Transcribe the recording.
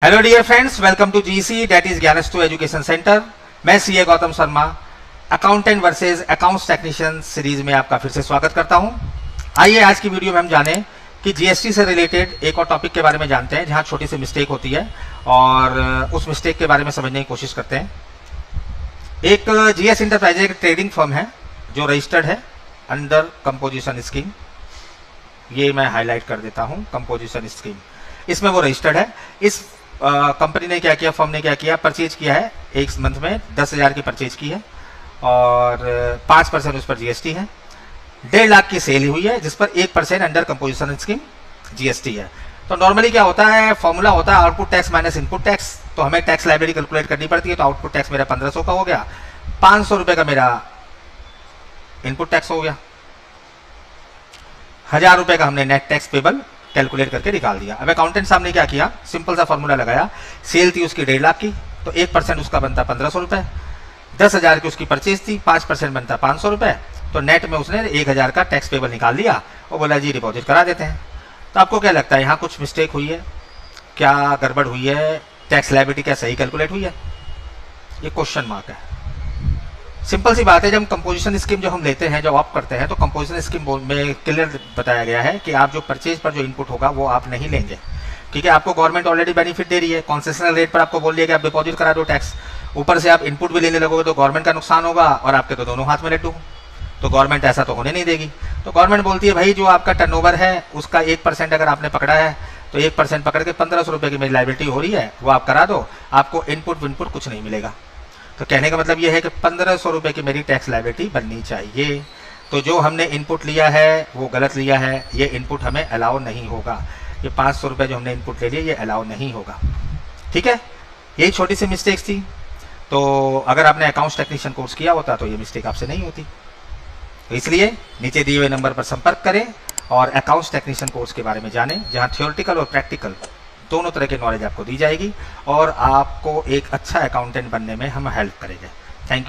Hello dear friends, welcome to GC that is Gyanastu education centre. मैं CA Gautam Sharma accountant versus accounts technician series में आपका फिर से स्वागत करता हूं। आइए आज की वीडियो में हम जाने कि जीएसटी से रिलेटेड एक और टॉपिक के बारे में जानते हैं जहां छोटी सी मिस्टेक होती है और उस मिस्टेक के बारे में समझने की कोशिश करते हैं। एक जीएस इंटरप्राइजेज एक ट्रेडिंग फर्म है जो रजिस्टर्ड है अंडर कंपोजिशन स्कीम। ये मैं हाईलाइट कर देता हूं, कंपोजिशन स्कीम, इसमें वो रजिस्टर्ड है। इस कंपनी ने क्या किया, फर्म ने क्या किया, परचेज किया है एक मंथ में 10,000 की परचेज की है और 5% उस पर जीएसटी है। 1.5 लाख की सेल हुई है जिस पर 1% अंडर कंपोजिशन स्कीम जीएसटी है। तो नॉर्मली क्या होता है, फॉर्मूला होता है output tax minus input tax. तो हमें टैक्स लायबिलिटी कैलकुलेट करनी पड़ती है। तो आउटपुट टैक्स मेरा 1500 का हो गया, 500 रुपए का मेरा इनपुट टैक्स हो गया, 1000 रुपए का हमने नेट टैक्स पेबल कैलकुलेट करके निकाल दिया। अब अकाउंटेंट साहब ने क्या किया, सिंपल सा फॉर्मूला लगाया। सेल थी उसकी 1.5 लाख की, तो 1% उसका बनता 1500 रुपए। 10,000 की उसकी परचेज थी, 5% बनता 500 रुपए। तो नेट में उसने 1,000 का टैक्स पेबल निकाल लिया और बोला जी डिपॉजिट करा देते हैं। तो आपको क्या लगता है, यहाँ कुछ मिस्टेक हुई है क्या, गड़बड़ हुई है, टैक्स लायबिलिटी क्या सही कैलकुलेट हुई है? ये क्वेश्चन मार्क है। सिंपल सी बात है, जब कंपोजिशन स्कीम जो हम लेते हैं, जब ऑप्ट करते हैं, तो कंपोजिशन स्कीम में क्लियर बताया गया है कि आप जो परचेज पर जो इनपुट होगा वो आप नहीं लेंगे, क्योंकि आपको गवर्नमेंट ऑलरेडी बेनिफिट दे रही है। कॉन्सेशनल रेट पर आपको बोल दिया कि आप डिपॉजिट करा दो टैक्स, ऊपर से आप इनपुट भी लेने लगोगे तो गवर्नमेंट का नुकसान होगा और आपके तो दोनों हाथ में लड्डू। तो गवर्नमेंट ऐसा तो होने नहीं देगी। तो गवर्नमेंट बोलती है भाई जो आपका टर्नओवर है उसका 1% अगर आपने पकड़ा है तो 1% पकड़ के 1500 रुपए की मेरी लायबिलिटी हो रही है, वो आप करा दो, आपको इनपुट विनपुट कुछ नहीं मिलेगा। तो कहने का मतलब ये है कि 1500 रुपए की मेरी टैक्स लायबिलिटी बननी चाहिए। तो जो हमने इनपुट लिया है वो गलत लिया है, ये इनपुट हमें अलाउ नहीं होगा। ये 500 रुपए जो हमने इनपुट ले लिया ये अलाउ नहीं होगा। ठीक है, यही छोटी सी मिस्टेक्स थी। तो अगर आपने अकाउंट्स टेक्नीशियन कोर्स किया होता तो ये मिस्टेक आपसे नहीं होती। तो इसलिए नीचे दिए हुए नंबर पर संपर्क करें और अकाउंट्स टेक्नीशियन कोर्स के बारे में जानें, जहां थियोरेटिकल और प्रैक्टिकल दोनों तरह की नॉलेज आपको दी जाएगी और आपको एक अच्छा अकाउंटेंट बनने में हम हेल्प करेंगे। Thank you.